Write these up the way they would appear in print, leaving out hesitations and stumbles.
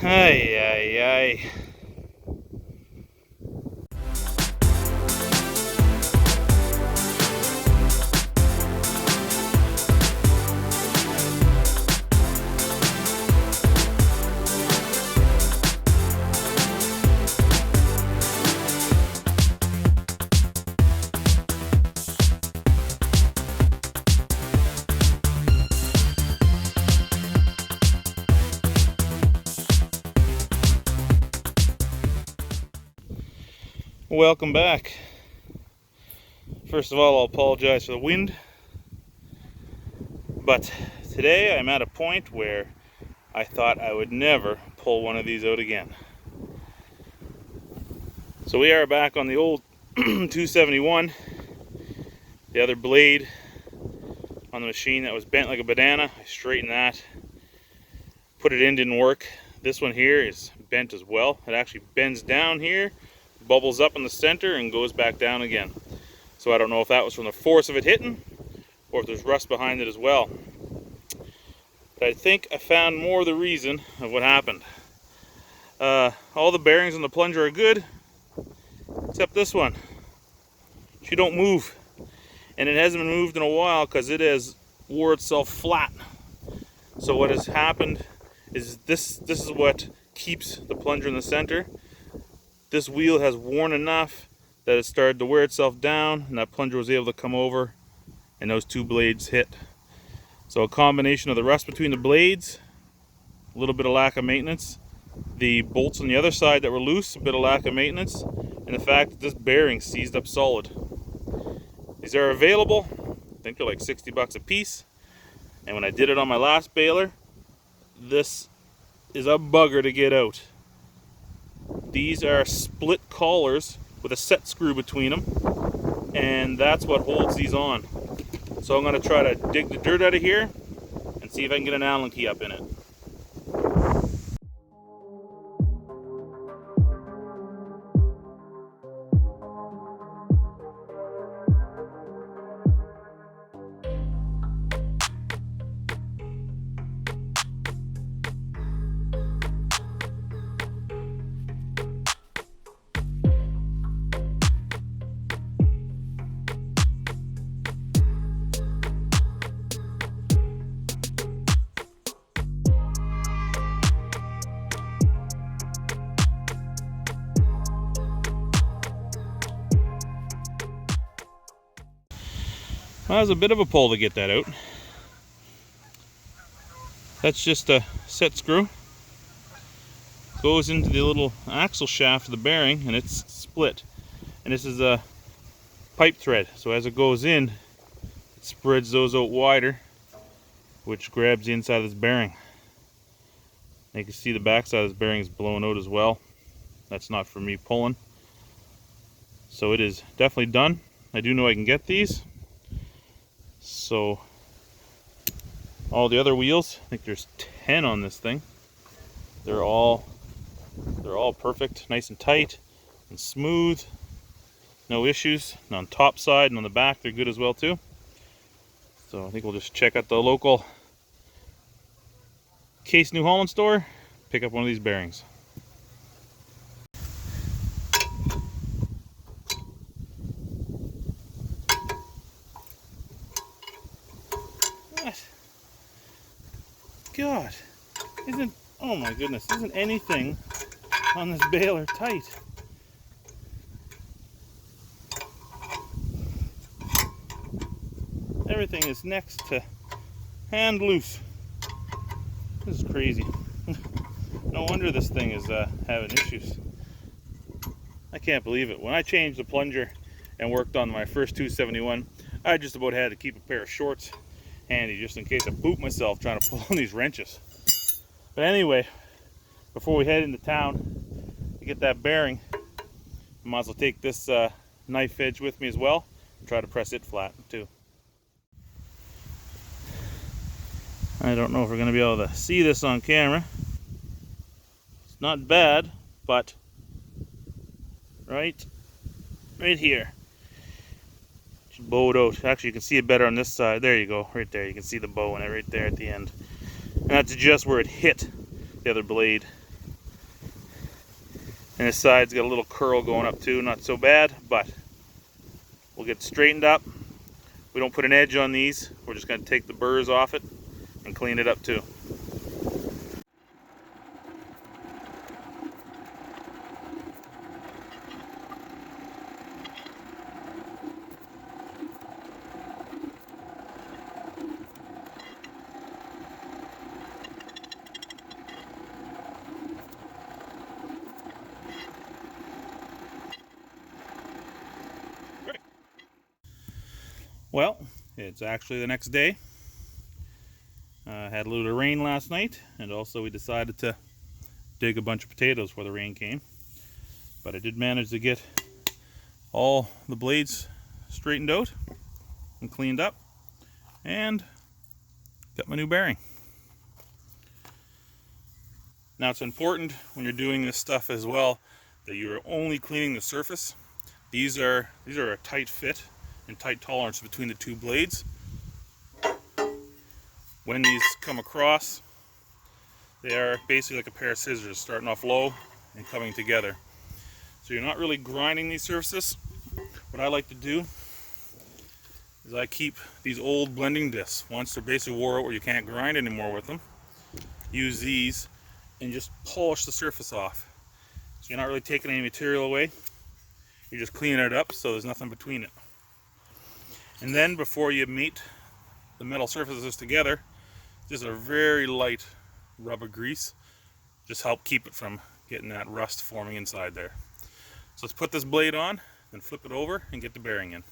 Ay, ay, ay. Welcome back. First of all, I'll apologize for the wind, but today I'm at a point where I thought I would never pull one of these out again. So we are back on the old 271, the other blade on the machine that was bent like a banana. I straightened that, put it in, didn't work. This one here is bent as well. It actually bends down here, bubbles up in the center and goes back down again. So I don't know if that was from the force of it hitting or if there's rust behind it as well. But I think I found more of the reason of what happened. All the bearings on the plunger are good, except this one. She don't move. And it hasn't been moved in a while because it has wore itself flat. So what has happened is this is what keeps the plunger in the center. This wheel has worn enough that it started to wear itself down, and that plunger was able to come over and those two blades hit. So a combination of the rust between the blades, a little bit of lack of maintenance, the bolts on the other side that were loose, a bit of lack of maintenance, and the fact that this bearing seized up solid. These are available. I think they're like 60 bucks a piece. And when I did it on my last baler, this is a bugger to get out. These are split collars with a set screw between them, and that's what holds these on. So I'm going to try to dig the dirt out of here and see if I can get an Allen key up in it. Well, that was a bit of a pull to get that out. That's just a set screw. Goes into the little axle shaft of the bearing and it's split. And this is a pipe thread. So as it goes in, it spreads those out wider, which grabs the inside of this bearing. And you can see the back side of this bearing is blown out as well. That's not for me pulling. So it is definitely done. I do know I can get these. So all the other wheels, I think there's 10 on this thing. They're all perfect, nice and tight and smooth. No issues. And on top side and on the back, they're good as well too. So I think we'll just check out the local Case New Holland store, pick up one of these bearings. God, oh my goodness, isn't anything on this baler tight? Everything is next to hand loose. This is crazy. No wonder this thing is having issues. I can't believe it. When I changed the plunger and worked on my first 271, I just about had to keep a pair of shorts handy just in case I poop myself trying to pull on these wrenches. But anyway, before we head into town to get that bearing, I might as well take this knife edge with me as well and try to press it flat too. I don't know if we're going to be able to see this on camera. It's not bad, but right here. Bowed out. Actually, you can see it better on this side. There you go, right there. You can see the bow in it right there at the end. And that's just where it hit the other blade. And this side's got a little curl going up too, not so bad, but we'll get it straightened up. We don't put an edge on these, we're just going to take the burrs off it and clean it up too. Well, it's actually the next day. Had a little rain last night, and also we decided to dig a bunch of potatoes before the rain came. But I did manage to get all the blades straightened out and cleaned up, and got my new bearing. Now it's important when you're doing this stuff as well that you're only cleaning the surface. These are a tight fit and tight tolerance between the two blades. When these come across, they are basically like a pair of scissors, starting off low and coming together. So you're not really grinding these surfaces. What I like to do is I keep these old blending discs. Once they're basically wore out where you can't grind anymore with them, use these and just polish the surface off. So you're not really taking any material away. You're just cleaning it up so there's nothing between it. And then before you mate the metal surfaces together, just a very light rubber grease. Just help keep it from getting that rust forming inside there. So let's put this blade on, then flip it over and get the bearing in.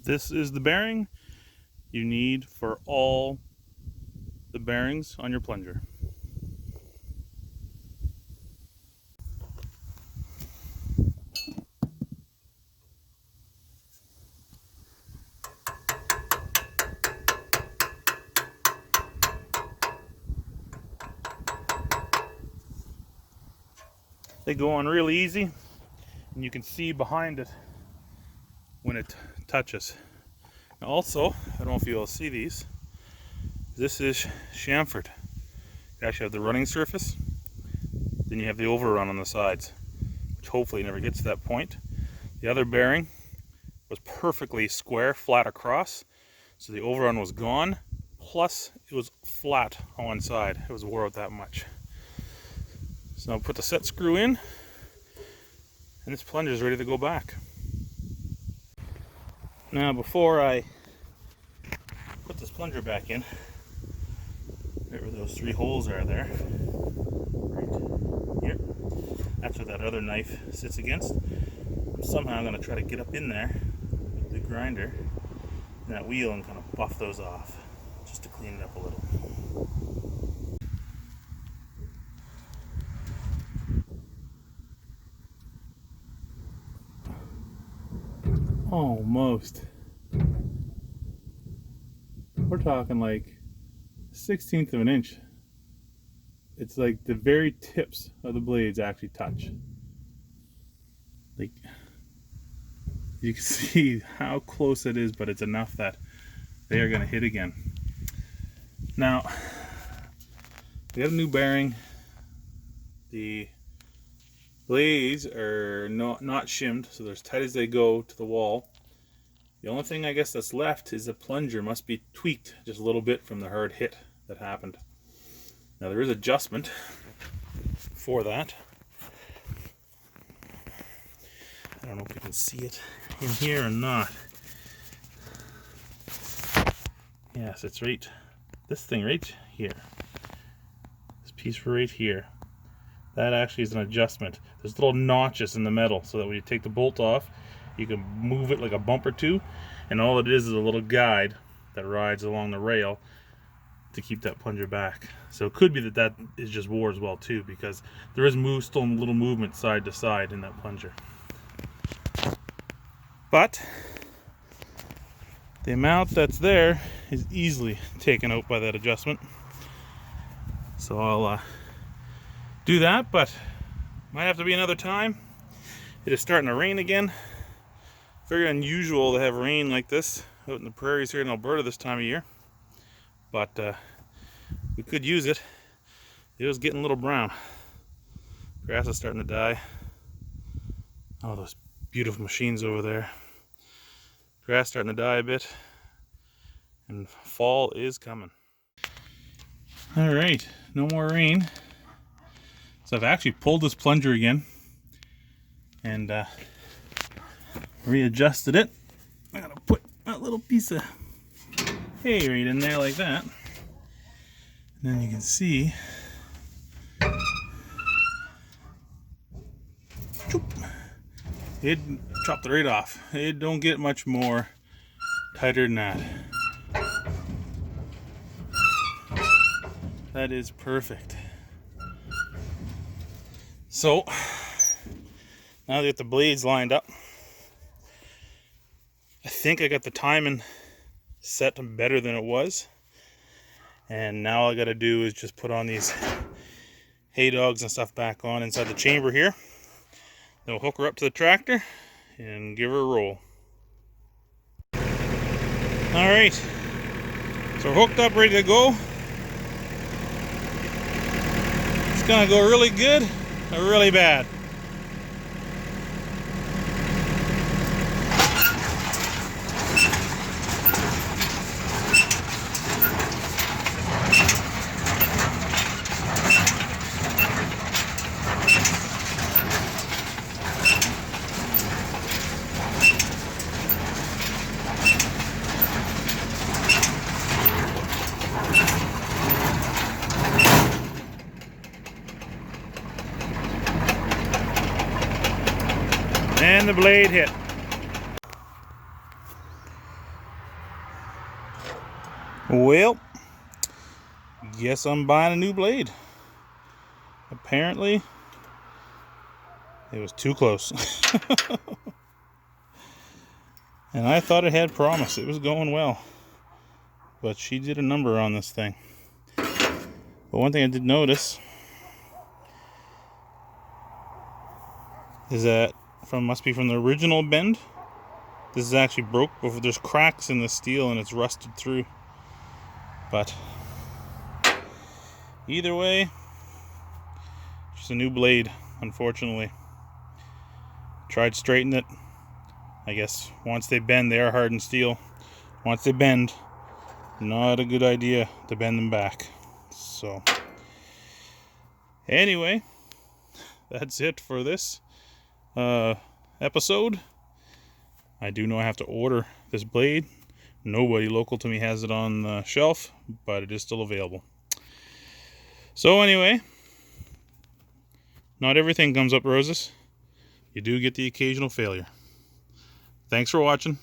This is the bearing you need for all the bearings on your plunger. They go on really easy, and you can see behind it when it touches. Now also, I don't know if you'll see these, this is chamfered. You actually have the running surface, then you have the overrun on the sides, which hopefully never gets to that point. The other bearing was perfectly square, flat across, so the overrun was gone, plus it was flat on one side. It was wore out that much. So now put the set screw in, and this plunger is ready to go back. Now before I put this plunger back in, right where those 3 holes are there, right here, that's where that other knife sits against. Somehow I'm going to try to get up in there with the grinder and that wheel and kind of buff those off, just to clean it up a little. Almost. We're talking like 1/16 of an inch. It's like the very tips of the blades actually touch. Like, you can see how close it is, but it's enough that they are going to hit again. Now, we got a new bearing. The blades are not shimmed, so they're as tight as they go to the wall. The only thing I guess that's left is the plunger must be tweaked just a little bit from the hard hit that happened. Now there is adjustment for that. I don't know if you can see it in here or not. Yes, it's right, this thing right here. This piece right here. That actually is an adjustment. There's little notches in the metal so that when you take the bolt off, you can move it like a bump or two, and all it is a little guide that rides along the rail to keep that plunger back. So it could be that that is just wore as well too, because there is still a little movement side to side in that plunger. But the amount that's there is easily taken out by that adjustment. So I'll do that, but might have to be another time. It is starting to rain again. Very unusual to have rain like this out in the prairies here in Alberta this time of year. But we could use it. It was getting a little brown. Grass is starting to die. Oh, those beautiful machines over there. Grass starting to die a bit. And fall is coming. Alright, no more rain. So I've actually pulled this plunger again and readjusted it. I'm gonna put a little piece of hay right in there like that. And then you can see it chopped it right off. It don't get much more tighter than that. That is perfect. So now that the blades lined up, I think I got the timing set better than it was. And now all I gotta do is just put on these hay dogs and stuff back on inside the chamber here. Then we'll hook her up to the tractor and give her a roll. Alright, so we're hooked up, ready to go. It's gonna go really good or really bad. And the blade hit. Well, guess I'm buying a new blade. Apparently, it was too close. And I thought it had promise. It was going well. But she did a number on this thing. But one thing I did notice is that must be from the original bend. This is actually broke. There's cracks in the steel and it's rusted through. But either way, just a new blade, unfortunately. Tried to straighten it. I guess once they bend, they are hardened steel. Once they bend, not a good idea to bend them back. So anyway, that's it for this episode. I do know I have to order this blade. Nobody local to me has it on the shelf, but it is still available. So anyway, not everything comes up roses. You do get the occasional failure. Thanks for watching.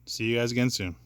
See you guys again soon.